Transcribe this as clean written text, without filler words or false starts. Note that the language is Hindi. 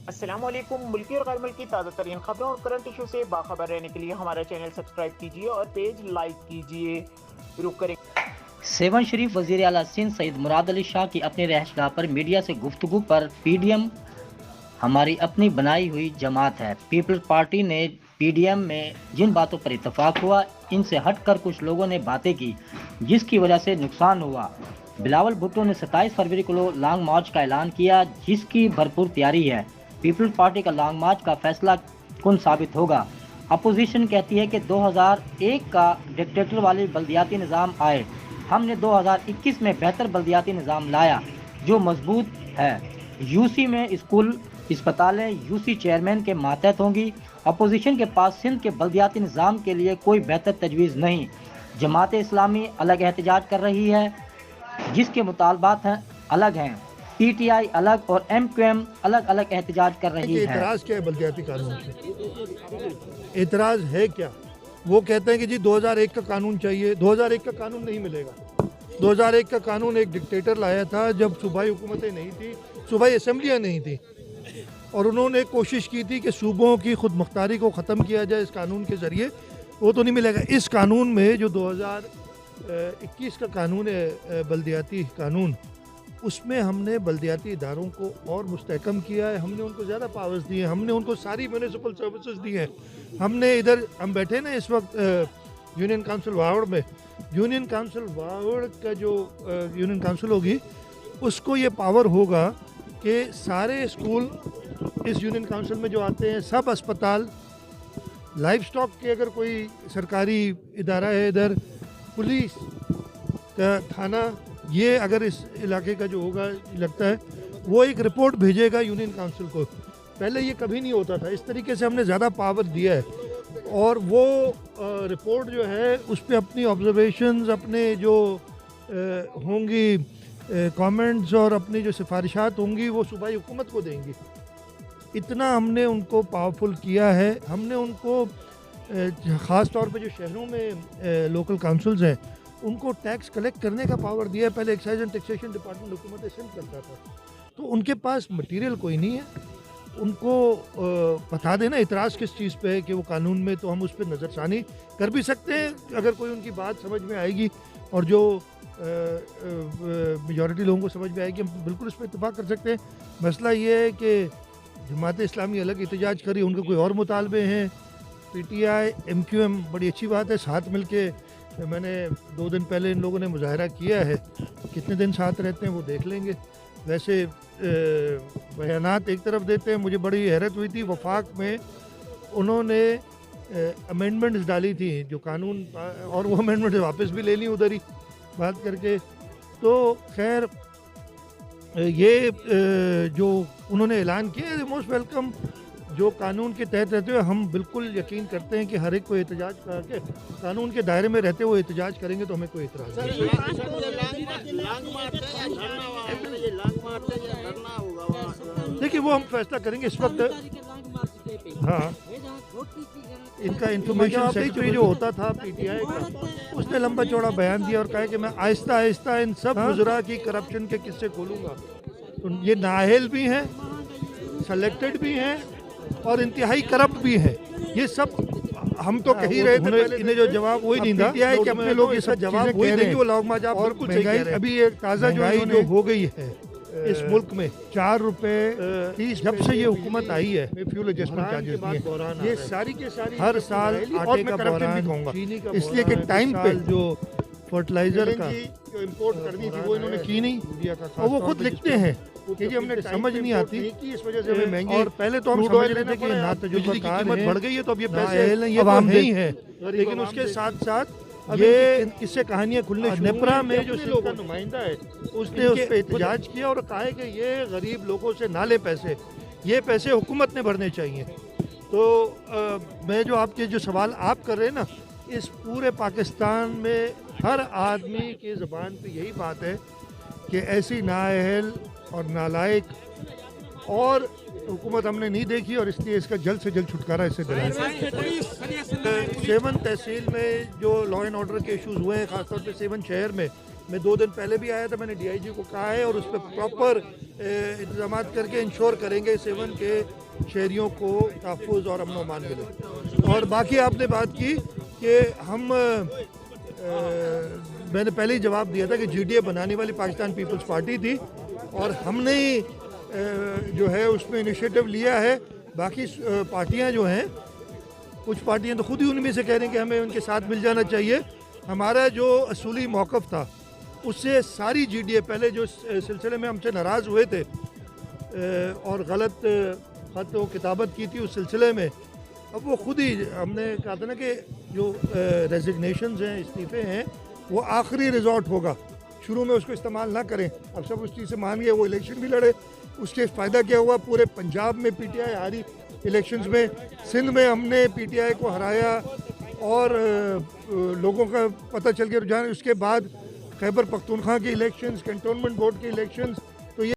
अस्सलामुअलैकुम। मुल्की और गैर मुल्की ताज़ा तरीन खबरों और करंट इशू से बाखबर रहने के लिए हमारा चैनल सब्सक्राइब कीजिए और पेज लाइक कीजिए। रुक करें। सेवन शरीफ वज़ीर आला सिंध सईद मुराद अली शाह की अपनी रहशगाह पर मीडिया से गुफ्तगू पर पीडीएम हमारी अपनी बनाई हुई जमात है। पीपल्स पार्टी ने पीडीएम में जिन बातों पर इत्तफाक हुआ, इनसे हटकर कुछ लोगों ने बातें की जिसकी वजह से नुकसान हुआ। बिलावल भुट्टो ने 27 फरवरी को लॉन्ग मार्च का ऐलान किया, जिसकी भरपूर तैयारी है। पीपल्स पार्टी का लॉन्ग मार्च का फैसला कुन साबित होगा। अपोजिशन कहती है कि 2001 का डिक्टेटर वाली बल्दियाती निज़ाम आए। हमने 2021 में बेहतर बल्दियाती निज़ाम लाया जो मजबूत है। यूसी में स्कूल अस्पतालें यूसी चेयरमैन के मातहत होंगी। अपोजिशन के पास सिंध के बल्दियाती निज़ाम के लिए कोई बेहतर तजवीज़ नहीं। जमात इस्लामी अलग एहतजाज कर रही है, जिसके मुतालबात हैं अलग हैं। पीटीआई अलग और एमक्यूएम अलग अलग एहतजाज कर रही है। एतराज़ क्या है बल्दियाती कानून से? एतराज़ है क्या? वो कहते हैं कि जी 2001 का कानून चाहिए। 2001 का कानून नहीं मिलेगा। 2001 का कानून एक डिक्टेटर लाया था जब सूबाई हुकूमतें नहीं थी, सूबाई असम्बलियाँ नहीं थी, और उन्होंने कोशिश की थी कि सूबों की खुद मुख्तारी को ख़त्म किया जाए इस कानून के ज़रिए। वो तो नहीं मिलेगा। इस कानून में जो 2021 का कानून है, बल्दियाती कानून, उसमें हमने बल्दियाती इदारों को और मुस्तहकम किया है। हमने उनको ज़्यादा पावर्स दिए, हमने उनको सारी म्यूनिसिपल सर्विसेज दी हैं। हमने इधर हम बैठे ना इस वक्त यूनियन काउंसिल वावड़ में, यूनियन काउंसिल वावड़ का जो यूनियन काउंसिल होगी, उसको ये पावर होगा कि सारे स्कूल इस यूनियन काउंसिल में जो आते हैं, सब अस्पताल, लाइफ स्टॉक के अगर कोई सरकारी इदारा है, इधर पुलिस का थाना, ये अगर इस इलाके का जो होगा, लगता है वो एक रिपोर्ट भेजेगा यूनियन काउंसिल को। पहले ये कभी नहीं होता था। इस तरीके से हमने ज़्यादा पावर दिया है, और वो रिपोर्ट जो है उस पर अपनी ऑब्जर्वेशंस, अपने जो होंगी कमेंट्स और अपनी जो सिफारिशात होंगी, वो सूबाई हुकूमत को देंगी। इतना हमने उनको पावरफुल किया है। हमने उनको ख़ास तौर पे जो शहरों में लोकल काउंसिल्स हैं, उनको टैक्स कलेक्ट करने का पावर दिया है। पहले एक्साइज एंड टैक्सेशन डिपार्टमेंट हुकूमत सिंध करता था, तो उनके पास मटेरियल कोई नहीं है। उनको बता देना इतराज़ किस चीज़ पे है कि वो कानून में, तो हम उस पर नज़रसानी कर भी सकते हैं अगर कोई उनकी बात समझ में आएगी, और जो मेजॉरिटी लोगों को समझ में आएगी, हम बिल्कुल उस पर इत्तेफाक कर सकते हैं। मसला ये है कि जमात इस्लामी अलग एहतजाज करी, उनके कोई और मुतालबे हैं। पीटीआई एमक्यूएम बड़ी अच्छी बात है, साथ मिल के, मैंने 2 दिन पहले इन लोगों ने मुजाहरा किया है। कितने दिन साथ रहते हैं वो देख लेंगे। वैसे बयानात एक तरफ देते हैं। मुझे बड़ी हैरत हुई थी, वफाक में उन्होंने अमेंडमेंट्स डाली थी जो कानून, और वो अमेंडमेंट वापस भी ले ली उधर ही बात करके। तो खैर, ये जो उन्होंने ऐलान किया, मोस्ट वेलकम। जो कानून के तहत रहते हुए हम बिल्कुल यकीन करते हैं कि हर एक को एहतजाज करके, कानून के दायरे में रहते हुए एहतजाज करेंगे तो हमें कोई इतराज़ नहीं। देखिए, वो हम फैसला करेंगे इस वक्त। हाँ, इनका इंफॉर्मेशन सेक्रेटरी जो होता था पीटीआई का, उसने लंबा चौड़ा बयान दिया और कहा कि मैं आहिस्ता आहिस्ता इन सब वज़रा की करप्शन के किस्से खोलूँगा। तो ये नाअहल भी हैं, सेलेक्टेड भी हैं, और इंतहाई करप्ट भी है। ये सब हम तो कह ही रहे थे। इन्हें जो जवाब वही नहीं था कि अपने लोग ये सब जवाब वही देंगे। वो लॉन्ग मार्च, और कुछ महंगाई अभी एक ताज़ा जो हो गई है इस मुल्क में, 4 रुपए 30, जब से ये हुकूमत आई है, फ्यूल एडजस्टमेंट चार्जेस दिए, ये सारी के सारी हर साल आटे का बोरान, चीनी का, इसलिए कि टाइम पे जो फर्टिलाइजर का जो इम्पोर्ट करनी थी वो इन्होंने की नहीं, और वो खुद लिखते हैं कि जी हमने समझ नहीं आती, इस वजह से हमें महंगी। और पहले तो हम समझ रहे थे कि ना बिजली की कीमत बढ़ गई है, तो अब ये पैसे आवाम नहीं है। लेकिन उसके साथ साथ ये इससे कहानियां खुलने, नेपरा में जो सिंध का नुमाइंदा है, उसने उस पर एहतजाज किया और कहा है कि ये गरीब लोगों से ना ले पैसे, ये पैसे हुकूमत ने भरने चाहिए। तो मैं जो आपके जो सवाल आप कर रहे हैं ना, इस पूरे पाकिस्तान में हर आदमी की ज़बान पे यही बात है कि ऐसी नाअहल और नालायक और हुकूमत हमने नहीं देखी, और इसलिए इसका जल्द से जल्द छुटकारा इससे दिलाएं। 7 तहसील में जो लॉ एंड ऑर्डर के इश्यूज़ हुए हैं, ख़ासतौर पे 7 शहर में, मैं 2 दिन पहले भी आया था, मैंने DIG को कहा है और उस पर प्रॉपर इंतजाम करके इंश्योर करेंगे 7 के शहरियों को तहफ़्फ़ुज़ और अमन अमान मिले। और बाकी आपने बात की कि हम मैंने पहले ही जवाब दिया था कि GDA बनाने वाली पाकिस्तान पीपल्स पार्टी थी और हमने ही जो है उसमें इनिशिएटिव लिया है। बाकी पार्टियां जो हैं, कुछ पार्टियां तो खुद ही उनमें से कह रही हैं कि हमें उनके साथ मिल जाना चाहिए। हमारा जो असूली मौक़िफ़ था उससे सारी GDA पहले जो सिलसिले में हमसे नाराज़ हुए थे और गलत ख़त व किताबत की थी उस सिलसिले में, अब वो खुद ही हमने कहा था ना कि जो रेजिग्नेशंस हैं, इस्तीफ़े हैं, वो आखिरी रिजॉर्ट होगा, शुरू में उसको इस्तेमाल ना करें। अब सब उस चीज़ से मान गए, वो इलेक्शन भी लड़े, उसके फ़ायदा क्या हुआ, पूरे पंजाब में PTI हारी इलेक्शंस में, सिंध में हमने PTI को हराया और लोगों का पता चल गया रुझान। उसके बाद खैबर पख्तूनख्वा के इलेक्शंस, कैंटोनमेंट बोर्ड के इलेक्शंस,